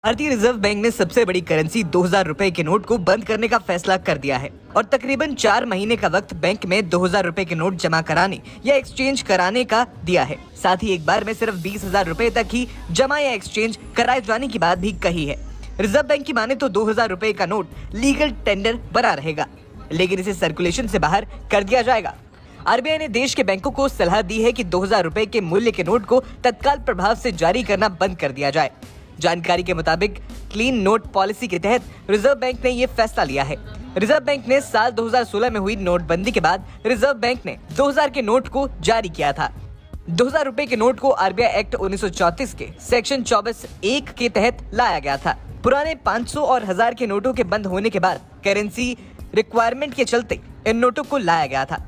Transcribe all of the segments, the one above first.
भारतीय reserve bank ने सबसे बड़ी करेंसी 2000 रुपए के नोट को बंद करने का फैसला कर दिया है और तकरीबन 4 महीने का वक्त बैंक में 2000 रुपए के नोट जमा कराने या एक्सचेंज कराने का दिया है। साथ ही एक बार में सिर्फ 20,000 रुपए तक ही जमा या एक्सचेंज कराए जाने की बात भी कही है। रिजर्व बैंक की माने तो 2000 रुपए का नोट लीगल टेंडर बना रहेगा, लेकिन इसे सर्कुलेशन से बाहर कर दिया जाएगा। आरबीआई ने देश के बैंकों को सलाह दी है कि 2000 रुपए के मूल्य के नोट को तत्काल प्रभाव से जारी करना बंद कर दिया जाए। जानकारी के मुताबिक क्लीन नोट पॉलिसी के तहत रिजर्व बैंक ने ये फैसला लिया है। रिजर्व बैंक ने साल 2016 में हुई नोटबंदी के बाद रिजर्व बैंक ने 2000 के नोट को जारी किया था। 2000 रुपए के नोट को आरबीआई एक्ट 1934 के सेक्शन 24(1) के तहत लाया गया था। पुराने 500 और 1000 के नोटों के बंद होने के बाद करेंसी रिक्वायरमेंट के चलते इन नोटों को लाया गया था।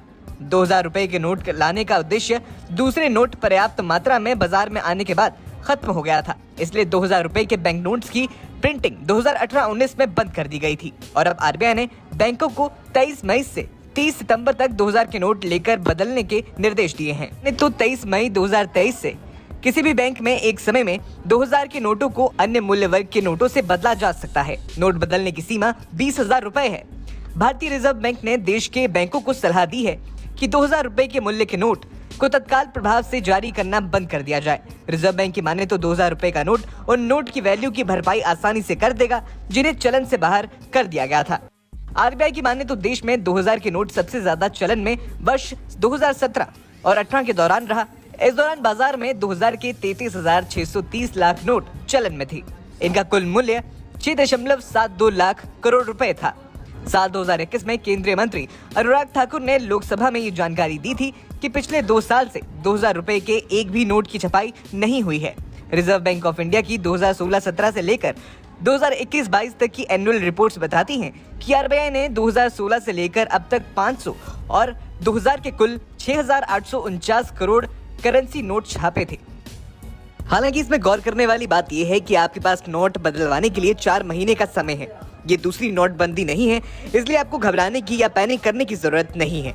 2000 रुपए के नोट लाने का उद्देश्य दूसरे नोट पर्याप्त मात्रा में बाजार में आने के बाद खत्म हो गया था, इसलिए 2000 रुपए के बैंक नोट्स की प्रिंटिंग 2018-19 में बंद कर दी गई थी। और अब आरबीआई ने बैंकों को 23 मई से 30 सितंबर तक 2000 के नोट लेकर बदलने के निर्देश दिए हैं। तो 23 मई 2023 से किसी भी बैंक में एक समय में 2000 के नोटों को अन्य मूल्य वर्ग के नोटों से बदला जा सकता है। नोट बदलने की सीमा 20,000 रुपए है। भारतीय रिजर्व बैंक ने देश के बैंकों को सलाह दी है कि 2000 रुपए के मूल्य के नोट को तत्काल प्रभाव से जारी करना बंद कर दिया जाए। रिजर्व बैंक की माने तो 2000 रुपए का नोट उन नोट की वैल्यू की भरपाई आसानी से कर देगा जिन्हें चलन से बाहर कर दिया गया था। आरबीआई की माने तो देश में 2000 के नोट सबसे ज्यादा चलन में वर्ष 2017 और 18 के दौरान रहा। इस दौरान बाजार में 2000 के 33,630 लाख नोट चलन में थी। इनका कुल मूल्य 6.72 लाख करोड़ रुपए था। साल 2021 में केंद्रीय मंत्री अनुराग ठाकुर ने लोकसभा में ये जानकारी दी थी कि पिछले 2 साल से 2000 रुपए के एक भी नोट की छपाई नहीं हुई है। रिजर्व बैंक ऑफ इंडिया की 2016-17 से लेकर 2021-22 तक की एनुअल रिपोर्ट्स बताती हैं कि आरबीआई ने 2016 से लेकर अब तक 500 और 2000 के कुल 6,849 करोड़ करेंसी नोट छापे थे। हालांकि इसमें गौर करने वाली बात यह है कि आपके पास नोट बदलवाने के लिए 4 महीने का समय है। ये दूसरी नोटबंदी नहीं है, इसलिए आपको घबराने की या पैनिक करने की जरूरत नहीं है।